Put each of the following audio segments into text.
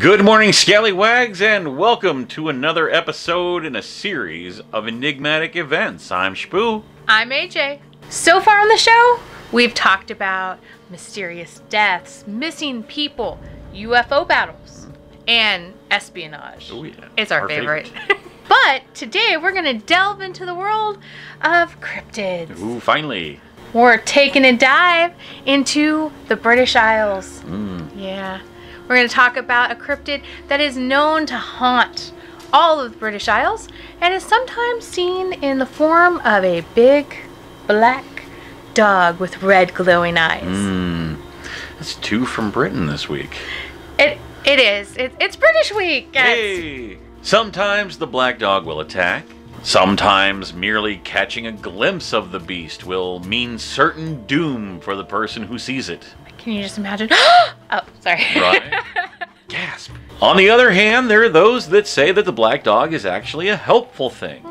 Good morning, Skallywags, and welcome to another episode in a series of enigmatic events. I'm Shpoo. I'm AJ. So far on the show, we've talked about mysterious deaths, missing people, UFO battles, and espionage. Oh yeah, it's our favorite. But today we're going to delve into the world of cryptids. Ooh, finally. We're taking a dive into the British Isles. Yeah. We're going to talk about a cryptid that is known to haunt all of the British Isles and is sometimes seen in the form of a big black dog with red glowing eyes. That's two from Britain this week. It is. It's British week, guys. Hey! Sometimes the black dog will attack. Sometimes merely catching a glimpse of the beast will mean certain doom for the person who sees it. Can you just imagine? Oh, sorry. Right? Gasp. On the other hand, there are those that say that the black dog is actually a helpful thing,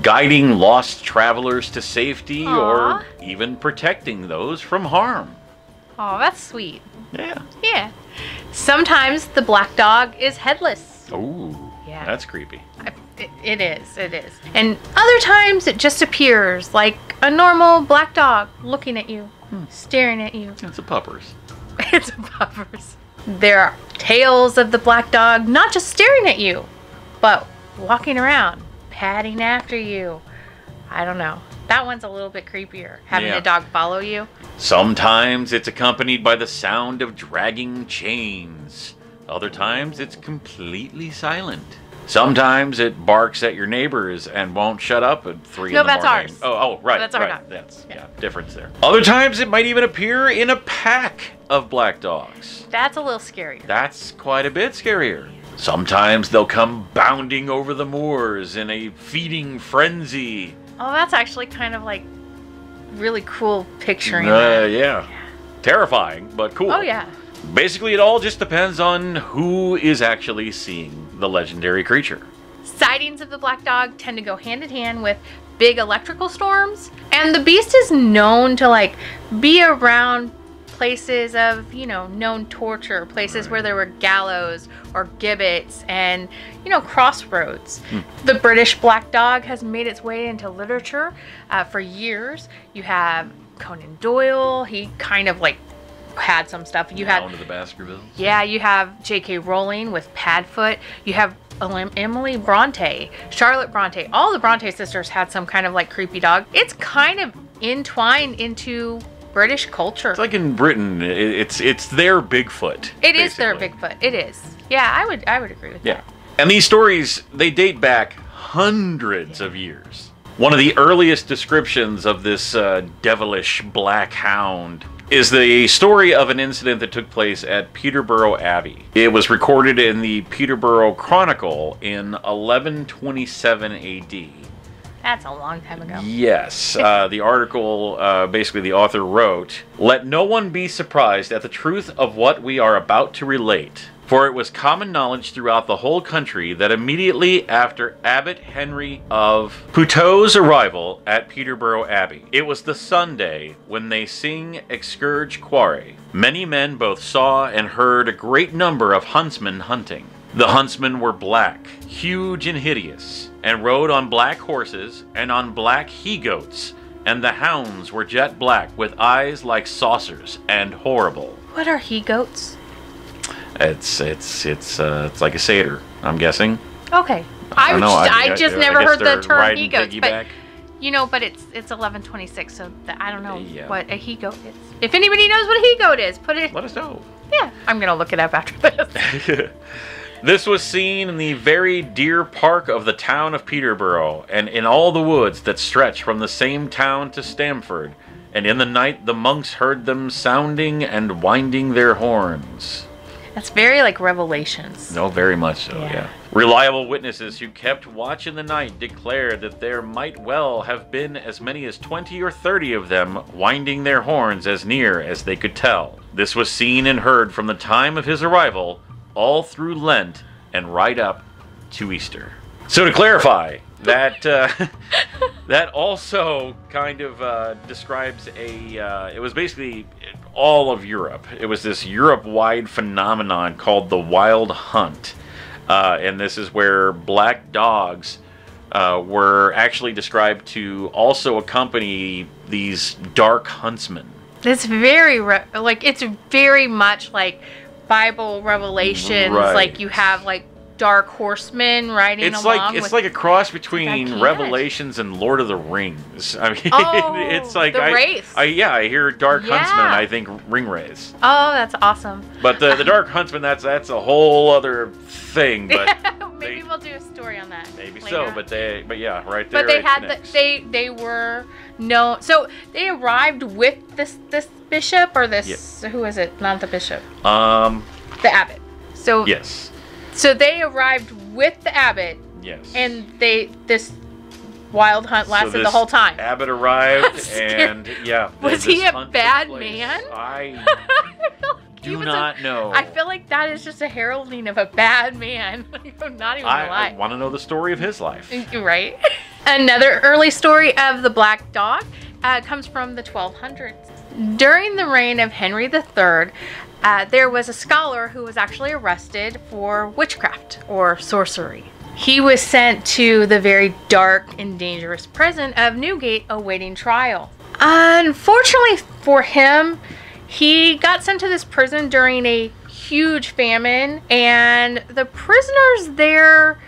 guiding lost travelers to safety or even protecting those from harm. Oh, that's sweet. Yeah. Yeah. Sometimes the black dog is headless. Ooh. Yeah. That's creepy. It is. And other times it just appears like a normal black dog looking at you, staring at you. It's a puppers. It's a puppers. There are tales of the black dog not just staring at you, but walking around, padding after you. I don't know. That one's a little bit creepier, having a dog follow you. Sometimes it's accompanied by the sound of dragging chains. Other times it's completely silent. Sometimes it barks at your neighbors and won't shut up at 3 in the morning. No, that's ours. Oh, right. That's our dog. That's, difference there. Other times it might even appear in a pack of black dogs. That's a little scarier. That's quite a bit scarier. Sometimes they'll come bounding over the moors in a feeding frenzy. Oh, that's actually kind of like really cool picturing that. Yeah. Terrifying, but cool. Oh, yeah. Basically, it all just depends on who is actually seeing the legendary creature. Sightings of the black dog tend to go hand in hand with big electrical storms, and the beast is known to be around places of, known torture, places where there were gallows or gibbets and, crossroads. The British black dog has made its way into literature for years. You have Conan Doyle, he kind of had some stuff. You had to the Baskervilles. Yeah, you have J.K. Rowling with Padfoot. You have Emily Bronte, Charlotte Bronte. All the Bronte sisters had some kind of creepy dog. It's kind of entwined into British culture. It's like in Britain, it's their Bigfoot. It is their Bigfoot. It is. Yeah, I would agree with that. And these stories, they date back hundreds of years. One of the earliest descriptions of this devilish black hound is the story of an incident that took place at Peterborough Abbey. It was recorded in the Peterborough Chronicle in 1127 AD. That's a long time ago. Yes. The article, basically the author wrote, "Let no one be surprised at the truth of what we are about to relate. For it was common knowledge throughout the whole country that immediately after Abbot Henry of Puteaux's arrival at Peterborough Abbey, it was the Sunday when they sing Excurge Quare. Many men both saw and heard a great number of huntsmen hunting. The huntsmen were black, huge and hideous, and rode on black horses and on black he-goats, and the hounds were jet black with eyes like saucers and horrible." What are he-goats? It's like a satyr, I'm guessing. Okay. I just never heard the term he-goats, but but it's 1126, so I don't know what a he-goat is. If anybody knows what a he-goat is, let us know. Yeah, I'm gonna look it up after this. This was seen in the very deer park of the town of Peterborough, and in all the woods that stretch from the same town to Stamford. And in the night the monks heard them sounding and winding their horns. That's very Revelations. No, very much so, yeah. Reliable witnesses who kept watch in the night declared that there might well have been as many as 20 or 30 of them winding their horns as near as they could tell. This was seen and heard from the time of his arrival all through Lent and right up to Easter. So to clarify, that that also kind of describes it was basically all of Europe. It was this Europe-wide phenomenon called the Wild Hunt. And this is where black dogs were actually described to also accompany these dark huntsmen. It's very it's very much like Bible revelations. Right. Like you have like dark horsemen riding along. It's like a cross between Revelations and Lord of the Rings. I mean, it's like the Wraith. I hear dark huntsman. I think ringwraiths. Oh, that's awesome. But the dark huntsman, that's a whole other thing. But maybe we'll do a story on that. Maybe later. so. But yeah, right there. But they had they were known. So they arrived with this bishop or this who is it? Not the bishop. The abbot. So yes. So they arrived with the abbot. Yes. And this wild hunt lasted the whole time. Abbot arrived and was he a bad man? I do not know. I feel like that is just a heralding of a bad man. I'm not even gonna lie. I want to know the story of his life. Right. Another early story of the black dog comes from the 1200s. During the reign of Henry III, there was a scholar who was actually arrested for witchcraft or sorcery. He was sent to the very dark and dangerous prison of Newgate awaiting trial. Unfortunately for him, he got sent to this prison during a huge famine, and the prisoners there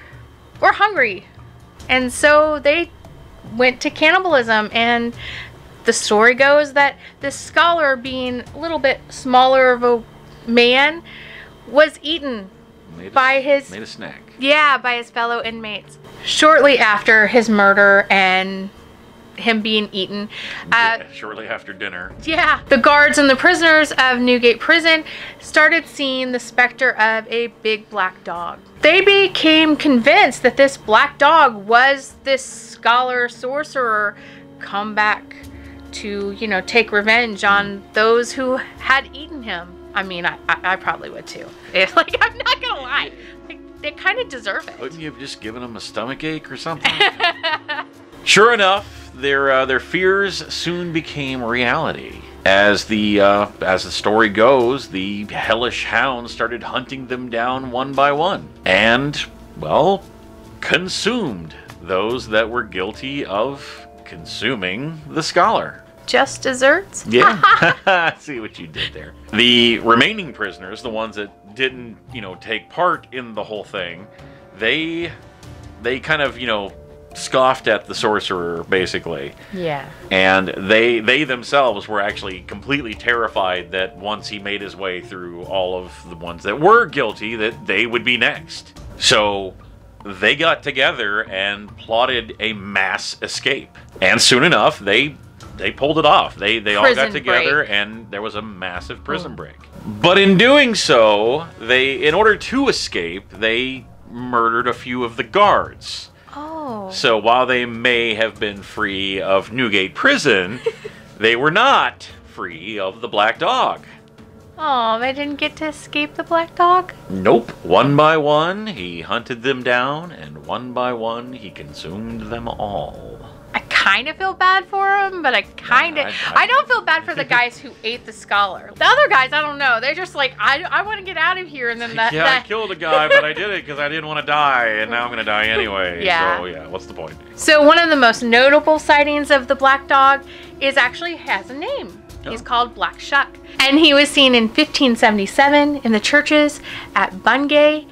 were hungry. And so they went to cannibalism, and the story goes that this scholar, being a little bit smaller of a man, was eaten by his snack. Yeah, by his fellow inmates. Shortly after his murder and him being eaten, shortly after dinner. Yeah, the guards and the prisoners of Newgate Prison started seeing the specter of a big black dog. They became convinced that this black dog was this scholar sorcerer come back to, take revenge on those who had eaten him. I mean, I probably would too. I'm not gonna lie. They kind of deserve it. Wouldn't you have just given them a stomach ache or something? Sure enough, their fears soon became reality. As the story goes, the hellish hounds started hunting them down one by one, and consumed those that were guilty of consuming the scholar. Just desserts? Yeah. See what you did there. The remaining prisoners, the ones that didn't, take part in the whole thing, they kind of, scoffed at the sorcerer, basically. Yeah. And they themselves were actually completely terrified that once he made his way through all of the ones that were guilty, that they would be next. So they got together and plotted a mass escape. And soon enough, they pulled it off. They all got together, and there was a massive prison break. But in doing so, in order to escape, they murdered a few of the guards. Oh. So while they may have been free of Newgate Prison, they were not free of the black dog. Oh, they didn't get to escape the black dog? Nope. One by one, he hunted them down, and one by one, he consumed them all. I kind of feel bad for him, but I don't feel bad for the guys who ate the scholar. The other guys, I don't know. They're just like, I want to get out of here, and then I killed a guy, but I did it because I didn't want to die, and now I'm going to die anyway. Yeah. So, what's the point? So one of the most notable sightings of the black dog has a name. Oh. He's called Black Shuck. And he was seen in 1577 in the churches at Bungay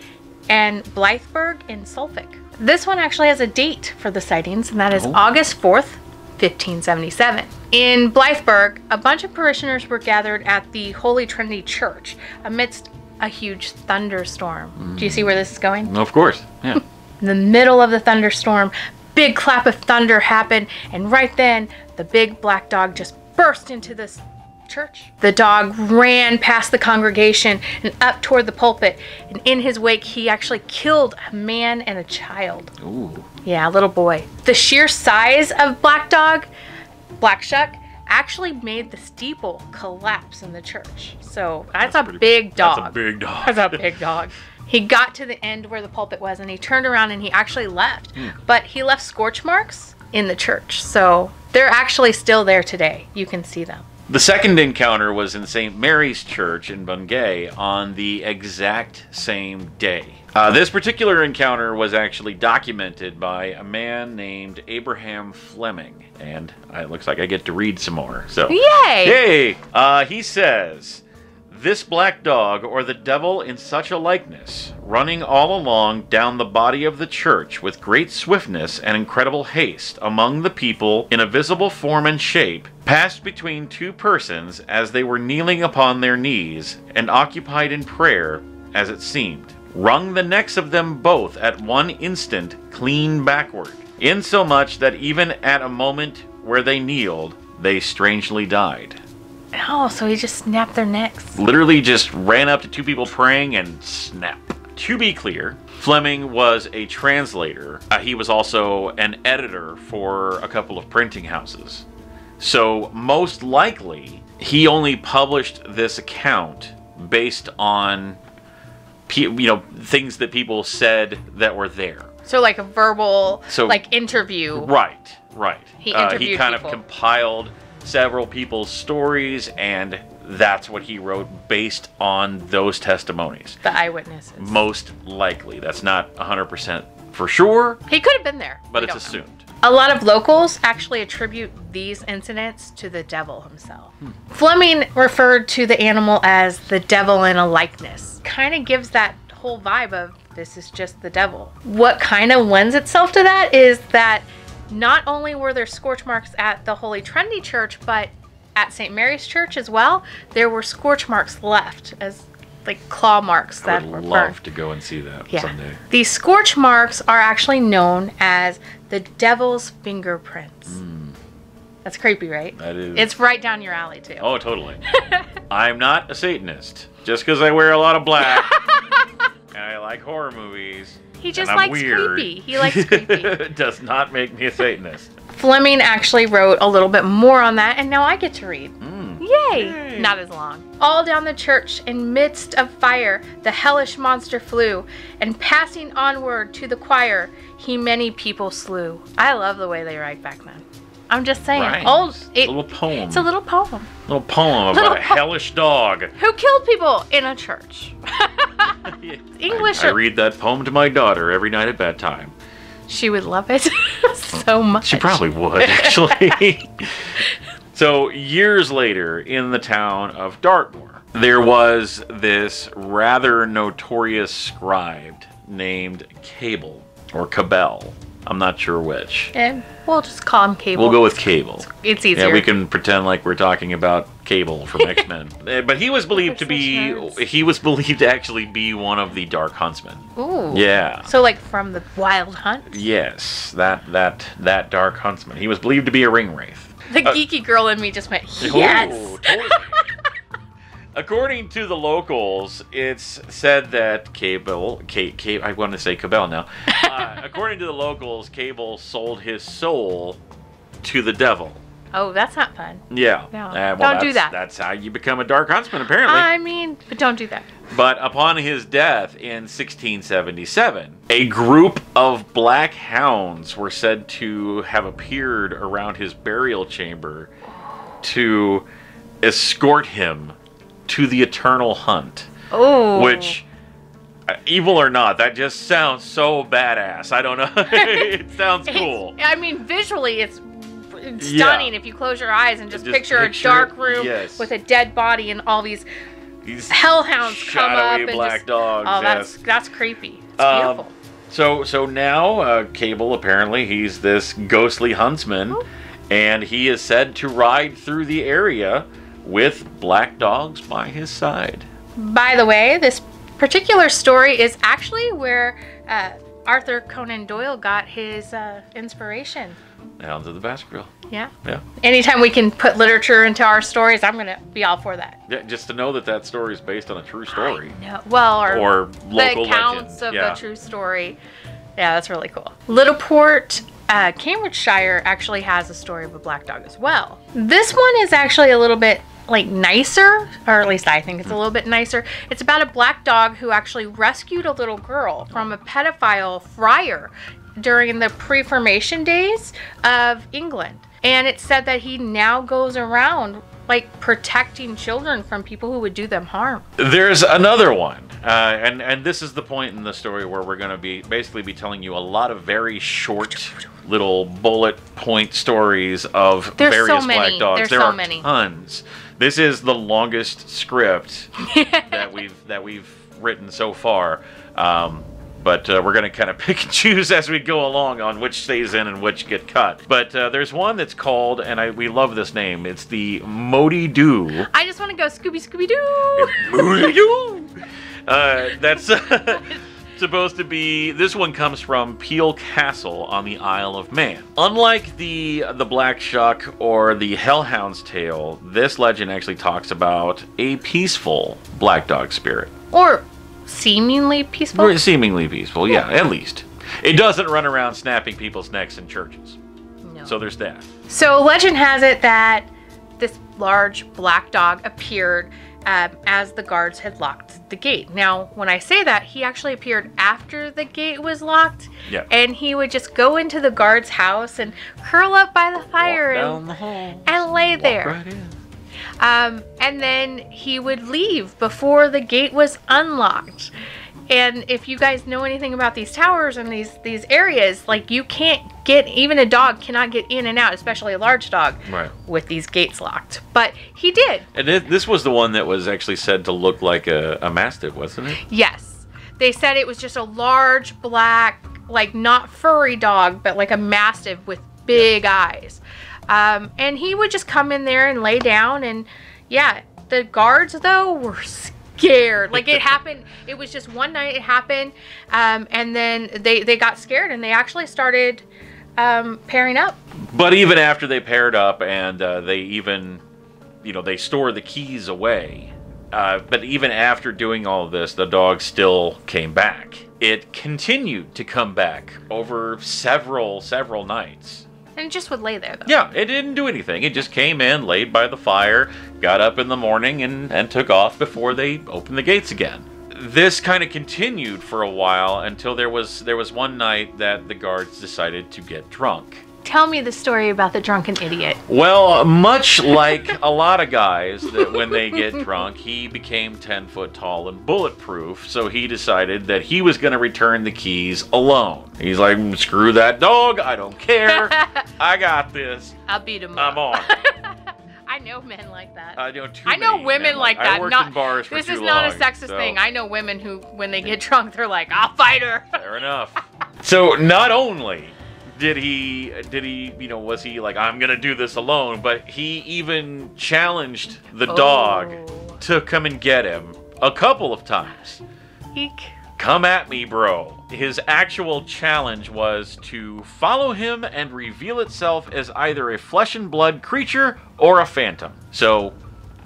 and Blythburgh in Suffolk. This one actually has a date for the sightings, and that is August 4th, 1577. In Blythburgh, a bunch of parishioners were gathered at the Holy Trinity Church amidst a huge thunderstorm. Do you see where this is going? Of course, yeah. In the middle of the thunderstorm, big clap of thunder happened, and right then, the big black dog just burst into this church. The dog ran past the congregation and up toward the pulpit, and in his wake he actually killed a man and a child. Ooh. Yeah, a little boy. The sheer size of Black Shuck actually made the steeple collapse in the church. So that's a big dog. That's a big dog. That's a big dog. He got to the end where the pulpit was, and he turned around and he actually left. But he left scorch marks in the church. So they're actually still there today. You can see them. The second encounter was in St. Mary's Church in Bungay on the exact same day. This particular encounter was actually documented by a man named Abraham Fleming, and it looks like I get to read some more. So, yay! Yay! He says, "This black dog, or the devil in such a likeness, running all along down the body of the church with great swiftness and incredible haste among the people in a visible form and shape, passed between two persons as they were kneeling upon their knees and occupied in prayer, as it seemed, wrung the necks of them both at one instant clean backward, insomuch that even at a moment where they kneeled, they strangely died." Oh, so he just snapped their necks. Literally just ran up to two people praying and snap. To be clear, Fleming was a translator. He was also an editor for a couple of printing houses. So most likely, he only published this account based on things that people said that were there. So like a verbal, interview. Right. He interviewed he kind people. of compiled several people's stories, and that's what he wrote based on those testimonies. The eyewitnesses. Most likely. That's not 100% for sure. He could have been there. But it's assumed. A lot of locals actually attribute these incidents to the devil himself. Fleming referred to the animal as the devil in a likeness. Kind of gives that whole vibe of this is just the devil. What kind of lends itself to that is that not only were there scorch marks at the Holy Trinity Church, but at St. Mary's Church as well, there were scorch marks left as claw marks that were burned. I would love to go and see that someday. These scorch marks are actually known as the devil's fingerprints. That's creepy, right? That is. It's right down your alley, too. Oh, totally. I'm not a Satanist. Just because I wear a lot of black and I like horror movies. He just likes weird, creepy. He likes creepy. Does not make me a Satanist. Fleming actually wrote a little bit more on that, and now I get to read. Yay! Not as long. All down the church, in midst of fire, the hellish monster flew, and passing onward to the choir, he many people slew. I love the way they write back then. I'm just saying. A little poem. It's a little poem. A little poem about a hellish dog. Who killed people in a church. English. I read that poem to my daughter every night at bedtime. She would love it so much. She probably would, actually. So, years later, in the town of Dartmoor, there was this rather notorious scribe named Cable, or Cabell. I'm not sure which. And we'll just call him Cable. We'll go with Cable. It's easier. Yeah, we can pretend like we're talking about Cable from X-Men. But he was believed to actually be one of the Dark Huntsmen. Ooh. Yeah. So like from the Wild Hunt? Yes, that Dark Huntsman. He was believed to be a ring wraith. The geeky girl in me just went, yes! Oh, totally. According to the locals, it's said that I want to say Cabell now. According to the locals, Cable sold his soul to the devil. Oh, that's not fun. Yeah. No, don't do that. That's how you become a Dark Huntsman, apparently. I mean, but don't do that. But upon his death in 1677, a group of black hounds were said to have appeared around his burial chamber to escort him to the eternal hunt. Oh. Which, evil or not, that just sounds so badass. I don't know. It sounds cool. I mean, visually, it's stunning if you close your eyes and just picture a dark room with a dead body and all these hellhounds come up and black dogs. Oh, that's creepy. It's beautiful. So now Cable, apparently he's this ghostly huntsman, and he is said to ride through the area with black dogs by his side. By the way, this particular story is actually where Arthur Conan Doyle got his inspiration. Hounds of the Baskerville. Yeah. Yeah. Anytime we can put literature into our stories, I'm going to be all for that. Yeah, just to know that story is based on a true story. No. Well, or local the accounts legend. of a true story. Yeah, that's really cool. Littleport, Cambridgeshire actually has a story of a black dog as well. This one is actually a little bit nicer, or at least I think it's a little bit nicer. It's about a black dog who actually rescued a little girl from a pedophile friar during the pre-formation days of England. And it's said that he now goes around like protecting children from people who would do them harm. There's another one, and this is the point in the story where we're going to be telling you a lot of very short little bullet point stories of various black dogs. There are tons. This is the longest script that we've written so far. But we're going to kind of pick and choose as we go along on which stays in and which get cut. But there's one that's called, and we love this name, it's the Modi Doo. I just want to go Scooby-Doo! Modi Doo! That's supposed to be, this one comes from Peel Castle on the Isle of Man. Unlike the Black Shuck or the Hellhound's Tale, this legend actually talks about a peaceful black dog spirit. Or seemingly peaceful? Or seemingly peaceful, yeah, at least. It doesn't run around snapping people's necks in churches. No. So there's that. So legend has it that this large black dog appeared as the guards had locked the gate. Now, when I say that, he actually appeared after the gate was locked. Yeah. And he would just go into the guard's house and curl up by the fire and lay there. Right in. And then he would leave before the gate was unlocked. And if you guys know anything about these towers and these areas, like you can't get, even a dog cannot get in and out, especially a large dog, right, with these gates locked. But he did. And this was the one that was actually said to look like a mastiff, wasn't it? Yes. They said it was just a large black, like not furry dog, but like a mastiff with big eyes. And he would just come in there and lay down, and yeah, the guards though were scared. Like it happened, it was just one night it happened, and then they got scared and they actually started pairing up. But even after they paired up and they even, they store the keys away, but even after doing all of this, the dog still came back. It continued to come back over several nights. And it just would lay there, though. Yeah, it didn't do anything. It just came in, laid by the fire, got up in the morning, and took off before they opened the gates again. This kind of continued for a while until there was one night that the guards decided to get drunk. Tell me the story about the drunken idiot. Well, much like a lot of guys, that when they get drunk, he became 10 foot tall and bulletproof, so he decided that he was going to return the keys alone. He's like, screw that dog, I don't care, I got this. I'll beat him up. I'm on. I know men like that. I know women like that. I worked in bars for this too is not long, a sexist thing. I know women who, when they get drunk, they're like, I'll fight her. Fair enough. So not only did he, was he like, I'm gonna do this alone, but he even challenged the dog to come and get him a couple of times. Eek. Come at me, bro. His actual challenge was to follow him and reveal itself as either a flesh and blood creature or a phantom. So,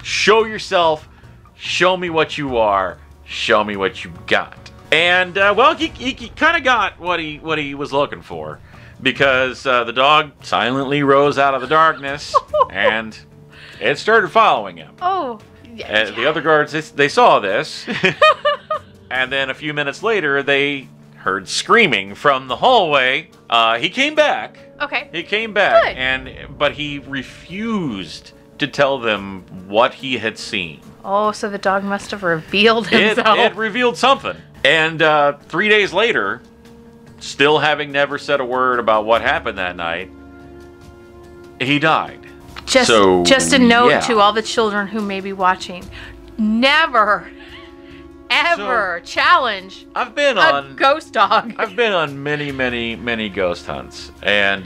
show yourself, show me what you are, show me what you got. And, well, he kind of got what he was looking for. Because the dog silently rose out of the darkness, and it started following him. Oh, yeah. The other guards, they saw this, and then a few minutes later, they heard screaming from the hallway. He came back. Okay. He came back, Good. but he refused to tell them what he had seen. Oh, so the dog must have revealed himself. It revealed something. And 3 days later, still having never said a word about what happened that night, he died. Just a note to all the children who may be watching: never, ever challenge a ghost dog. I've been on many ghost hunts, and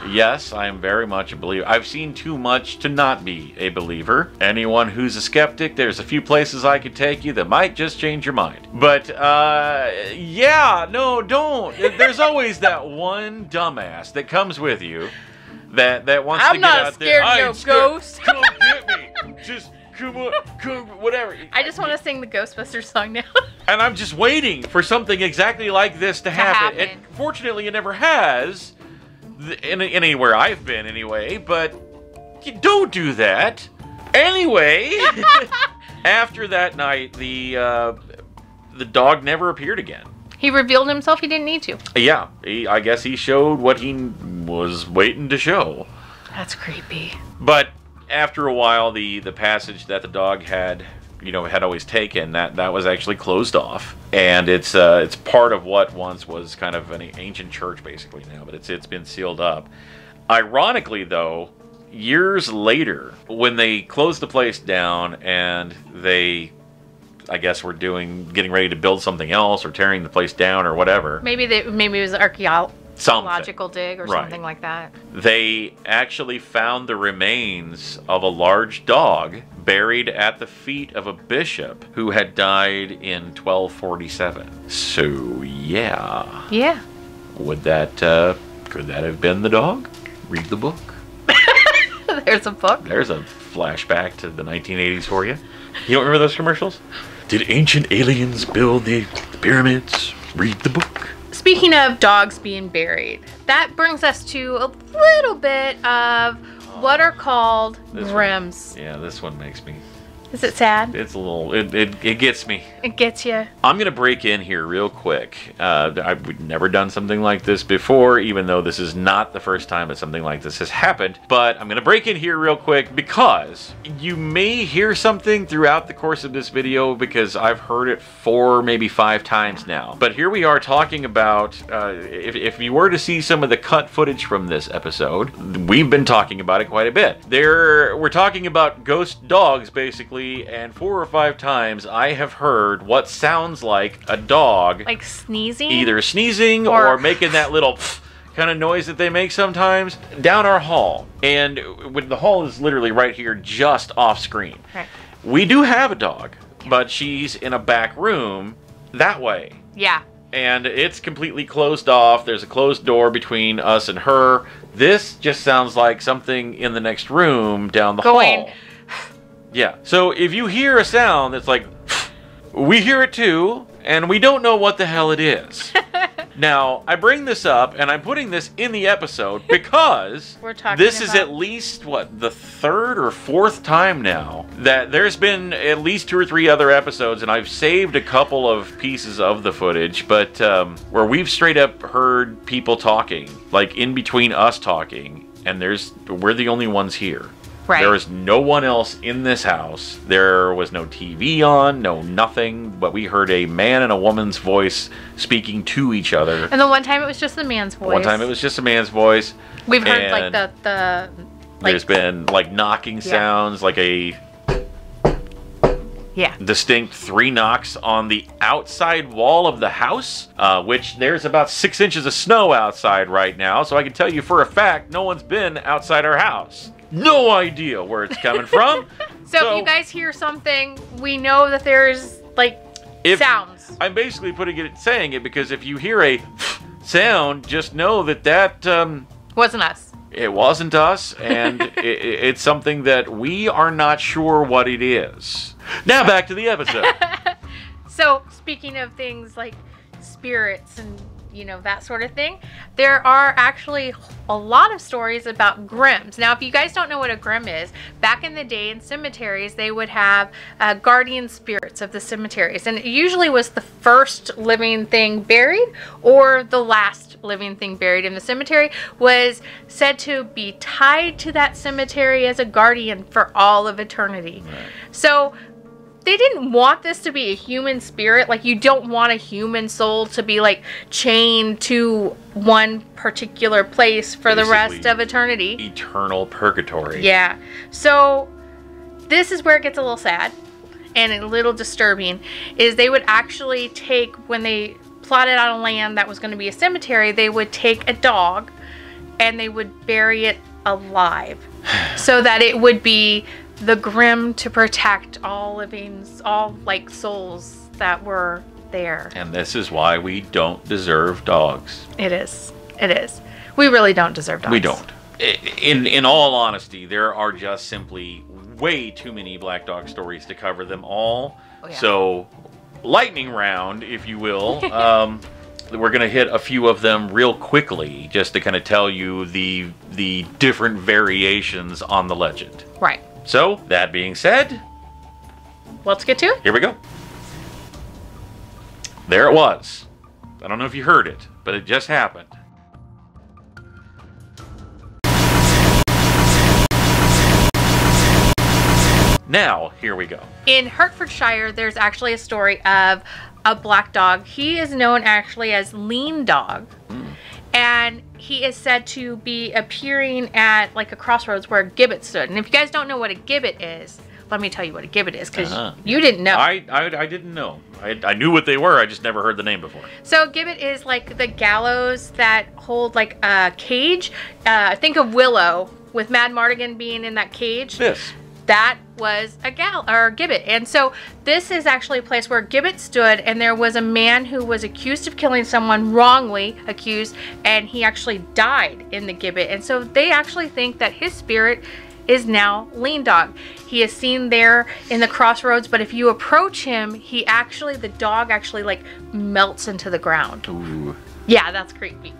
yes, I am very much a believer. I've seen too much to not be a believer. Anyone who's a skeptic, there's a few places I could take you that might just change your mind. But yeah, no, don't. There's always that one dumbass that comes with you that wants to get out there. I'm not scared of ghosts. Come get me. Just come on, whatever. I just want to sing the Ghostbusters song now. And I'm just waiting for something exactly like this to happen. And fortunately, it never has. Anywhere I've been, anyway. But you don't do that. Anyway, after that night, the dog never appeared again. He revealed himself. He didn't need to. Yeah, I guess he showed what he was waiting to show. That's creepy. But after a while, the passage that the dog had, had always taken, that was actually closed off, and it's part of what once was kind of an ancient church basically now, but it's been sealed up. Ironically, though, years later, when they closed the place down and they, I guess, were getting ready to build something else or tearing the place down or whatever. Maybe it was an archaeological dig or something like that. They actually found the remains of a large dog buried at the feet of a bishop who had died in 1247. So, yeah. Yeah. Could that have been the dog? Read the book. There's a book. There's a flashback to the 1980s for you. You don't remember those commercials? Did ancient aliens build the pyramids? Read the book. Speaking of dogs being buried, that brings us to a little bit of what are called grims. Yeah, this one makes me... Is it sad? It's a little... It gets me. It gets you. I'm going to break in here real quick. I've never done something like this before, even though this is not the first time that something like this has happened. But I'm going to break in here real quick because you may hear something throughout the course of this video, because I've heard it 4, maybe 5 times now. But here we are talking about, if you were to see some of the cut footage from this episode, we've been talking about it quite a bit. We're talking about ghost dogs, basically, and 4 or 5 times I have heard what sounds like a dog, like sneezing, either sneezing or making that little kind of noise that they make sometimes down our hall. And the hall is literally right here, just off screen. Right. We do have a dog, but she's in a back room that way. Yeah. And it's completely closed off. There's a closed door between us and her. This just sounds like something in the next room down the hall. Yeah, so if you hear a sound that's like, we hear it too, and we don't know what the hell it is. Now, I bring this up, and I'm putting this in the episode because this is at least, what, the 3rd or 4th time now that there's been at least 2 or 3 other episodes, and I've saved a couple of pieces of the footage, but where we've straight up heard people talking, like in between us talking, and we're the only ones here. Right. There was no one else in this house. There was no TV on, no nothing, but we heard a man and a woman's voice speaking to each other. And the one time it was just the man's voice. One time it was just a man's voice. We've heard like the there's been like knocking sounds, like a distinct 3 knocks on the outside wall of the house, which there's about 6 inches of snow outside right now, so I can tell you for a fact no one's been outside our house. No idea where it's coming from. So if you guys hear something, we know that there's like sounds. I'm basically saying it because if you hear a sound, just know that wasn't us. It wasn't us, and it's something that we are not sure what it is. Now back to the episode. So speaking of things like spirits and that sort of thing, there are actually a lot of stories about grims. Now, if you guys don't know what a grim is, back in the day in cemeteries, they would have guardian spirits of the cemeteries, and it usually was the first living thing buried or the last living thing buried in the cemetery was said to be tied to that cemetery as a guardian for all of eternity. Right. So they didn't want this to be a human spirit. Like, you don't want a human soul to be like chained to one particular place for the rest of eternity. Eternal purgatory. Yeah. So this is where it gets a little sad and a little disturbing, is they would actually take, when they plotted out a land that was going to be a cemetery, they would take a dog and they would bury it alive so that it would be the grim to protect all livings, all like souls that were there. And this is why we don't deserve dogs. It is. It is. We really don't deserve dogs. We don't. In all honesty, there are just simply way too many black dog stories to cover them all. Oh, yeah. So, lightning round, if you will. We're going to hit a few of them real quickly just to kind of tell you the different variations on the legend. Right. So, that being said, let's get to it. Here we go. There it was. I don't know if you heard it, but it just happened. Now, here we go. In Hertfordshire, there's actually a story of a black dog. He is known actually as Lean Dog. And he is said to be appearing at like a crossroads where a gibbet stood. And if you guys don't know what a gibbet is, let me tell you what a gibbet is, because you didn't know. I didn't know. I knew what they were. I just never heard the name before. So a gibbet is like the gallows that hold like a cage. Think of Willow with Mad Mardigan being in that cage. This. That was a gibbet. And so this is actually a place where a gibbet stood, and there was a man who was accused of killing someone, wrongly accused, and he actually died in the gibbet. And so they actually think that his spirit is now Lean Dog. He is seen there in the crossroads, but if you approach him, the dog actually like melts into the ground. Ooh. Yeah, that's creepy.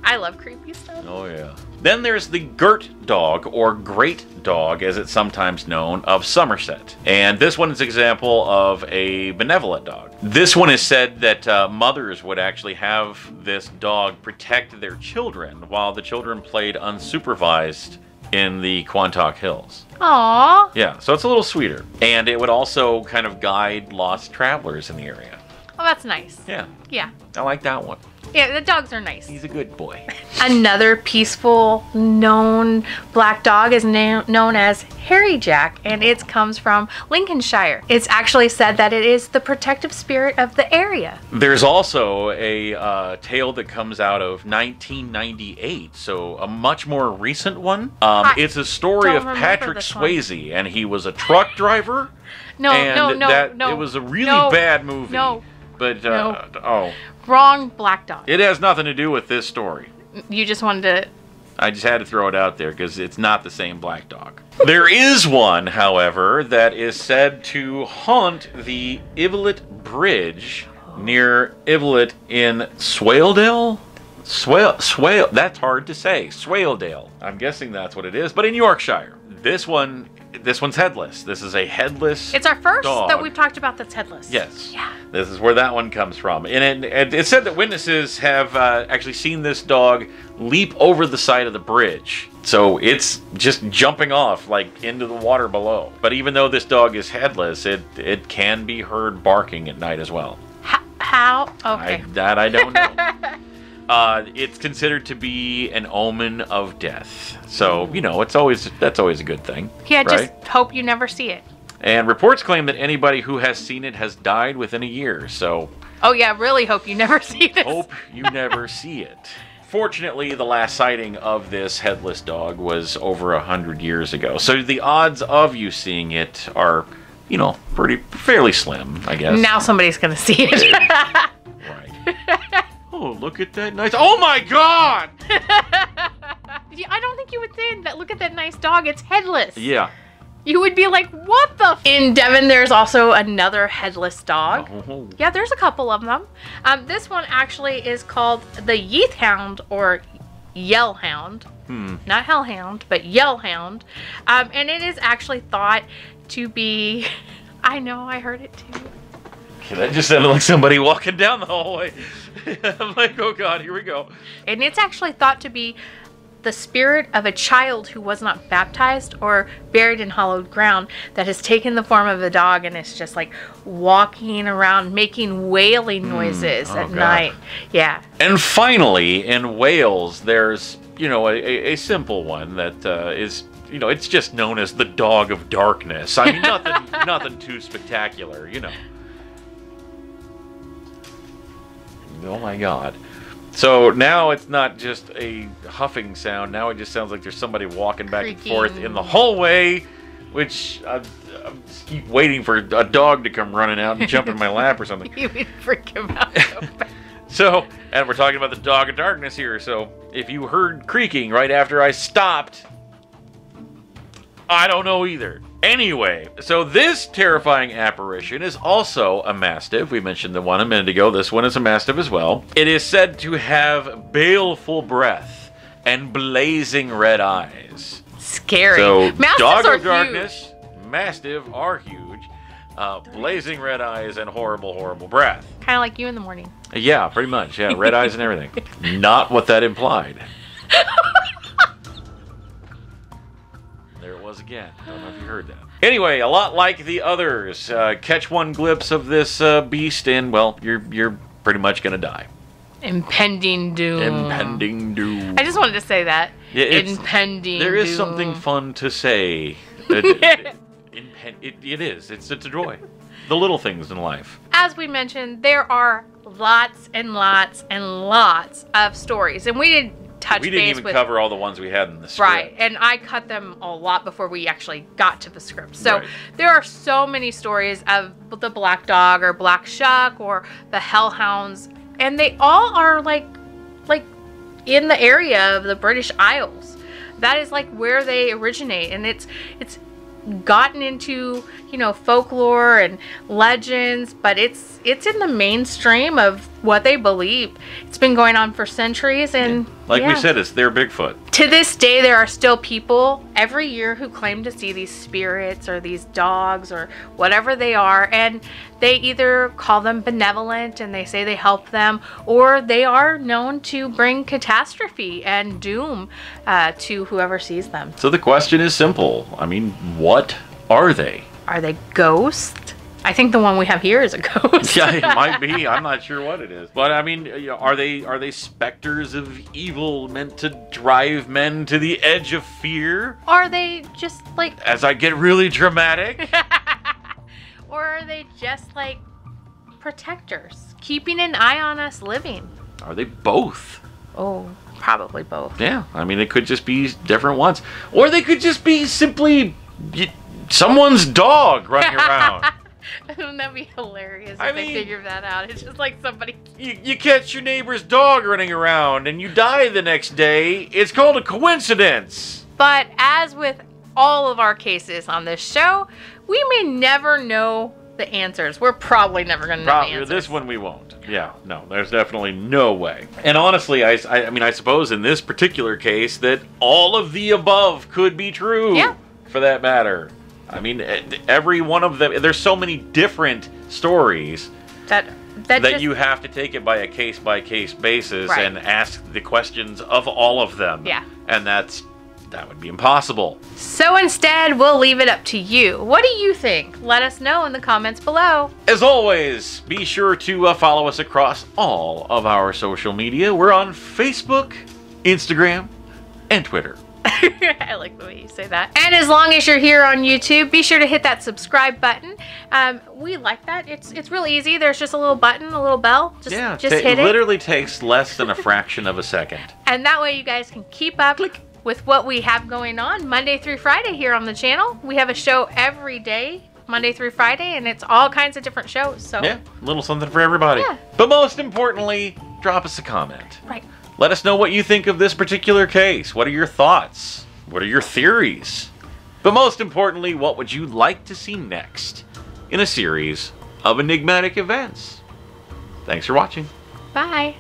I love creepy stuff. Oh, yeah. Then there's the Gert dog, or Great Dog, as it's sometimes known, of Somerset. And this one is an example of a benevolent dog. This one is said that mothers would actually have this dog protect their children while the children played unsupervised in the Quantock Hills. Aww. Yeah, so it's a little sweeter. And it would also kind of guide lost travelers in the area. Oh, that's nice. Yeah. Yeah. I like that one. Yeah, the dogs are nice. He's a good boy. Another peaceful, known black dog is known as Hairy Jack, and it comes from Lincolnshire. It's actually said that it is the protective spirit of the area. There's also a tale that comes out of 1998, so a much more recent one. It's a story of Patrick Swayze, and he was a truck driver. No. It was a really bad movie. No. But, no. Wrong black dog. It has nothing to do with this story. You just wanted to... I just had to throw it out there because it's not the same black dog. There is one, however, that is said to haunt the Ivellet Bridge near Ivellet in Swaledale? Swale, that's hard to say. Swaledale. I'm guessing that's what it is, but in Yorkshire. This one's headless. This is a headless It's our first dog. that we've talked about that's headless. Yes. Yeah. This is where that one comes from. And it said that witnesses have actually seen this dog leap over the side of the bridge. So it's just jumping off, like, into the water below. But even though this dog is headless, it can be heard barking at night as well. How? Okay. I don't know. It's considered to be an omen of death. So, that's always a good thing. Yeah, right? just hope you never see it. And reports claim that anybody who has seen it has died within a year, so... Oh yeah, really hope you never see this. Hope you never see it. Fortunately, the last sighting of this headless dog was over 100 years ago, so the odds of you seeing it are, fairly slim, I guess. Now somebody's gonna see it. Right. Oh, look at that nice... Oh my God! I don't think you would say that. Look at that nice dog. It's headless. Yeah. You would be like, what the... In Devon, there's also another headless dog. Oh. Yeah, there's a couple of them. This one actually is called the Yeathhound, or Yellhound. Not Hellhound, but Yellhound. And it is actually thought to be... I know, I heard it too. Okay, that just sounded like somebody walking down the hallway. I'm like, oh God, here we go. And it's actually thought to be the spirit of a child who was not baptized or buried in hallowed ground that has taken the form of a dog and is just like walking around making wailing noises at night. Yeah. And finally, in Wales, there's, a simple one that is, it's just known as the Dog of Darkness. I mean, nothing too spectacular, Oh my God. So now it's not just a huffing sound. Now it just sounds like there's somebody walking back and forth in the hallway, which I just keep waiting for a dog to come running out and jump in my lap or something. You would freak him out so bad. So, and we're talking about the Dog of Darkness here. So if you heard creaking right after I stopped, I don't know either. Anyway, so this terrifying apparition is also a mastiff. We mentioned the one a minute ago. This one is a mastiff as well. It is said to have baleful breath and blazing red eyes. Scary. So, Mastiffs Dog are of Darkness, mastiff are huge. Blazing red eyes and horrible, horrible breath. Kind of like you in the morning. Yeah, pretty much. Yeah, red eyes and everything. Not what that implied. was again. Don't know if you heard that. Anyway, a lot like the others. Catch one glimpse of this beast and, well, you're pretty much going to die. Impending doom. Impending doom. I just wanted to say that. Yeah, Impending There is doom. something fun to say. It is. It's a joy. The little things in life. As we mentioned, there are lots and lots and lots of stories. And we didn't touch base with... We didn't even cover all the ones we had in the script. Right. And I cut them a lot before we actually got to the script. So Right. there are so many stories of the Black Dog or Black Shuck or the Hellhounds. And they all are like in the area of the British Isles. That is like where they originate. And it's gotten into, you know, folklore and legends, but it's in the mainstream of what they believe. It's been going on for centuries, and like we said, it's their Bigfoot. To this day, there are still people every year who claim to see these spirits or these dogs or whatever they are, and they either call them benevolent and they say they help them, or they are known to bring catastrophe and doom to whoever sees them. So the question is simple. I mean, what are they? Are they ghosts? I think the one we have here is a ghost. Yeah, it might be. I'm not sure what it is. But I mean, you know, are they specters of evil meant to drive men to the edge of fear? Are they just like... As I get really dramatic? Or are they just like protectors, keeping an eye on us living? Are they both? Oh, probably both. Yeah, I mean, it could just be different ones. Or they could just be simply someone's dog running around. Wouldn't that be hilarious I if they mean, figured that out? It's just like somebody... You catch your neighbor's dog running around and you die the next day. It's called a coincidence. But as with all of our cases on this show, we may never know the answers. We're probably never going to know the answers. This one we won't. Yeah, no, there's definitely no way. And honestly, I mean, I suppose in this particular case that all of the above could be true. Yeah. For that matter. I mean, every one of them, there's so many different stories that just, you have to take it by a case-by-case basis Right. and ask the questions of all of them. Yeah. And that would be impossible. So instead, we'll leave it up to you. What do you think? Let us know in the comments below. As always, be sure to follow us across all of our social media. We're on Facebook, Instagram, and Twitter. I like the way you say that. And as long as you're here on YouTube, be sure to hit that subscribe button. We like that. It's really easy. There's just a little button, a little bell. Just hit it. It literally takes less than a fraction of a second. And that way you guys can keep up with what we have going on Monday through Friday here on the channel. We have a show every day, Monday through Friday, and it's all kinds of different shows. So yeah, a little something for everybody. Yeah. But most importantly, drop us a comment. Right. Let us know what you think of this particular case. What are your thoughts? What are your theories? But most importantly, what would you like to see next in a series of enigmatic events? Thanks for watching. Bye.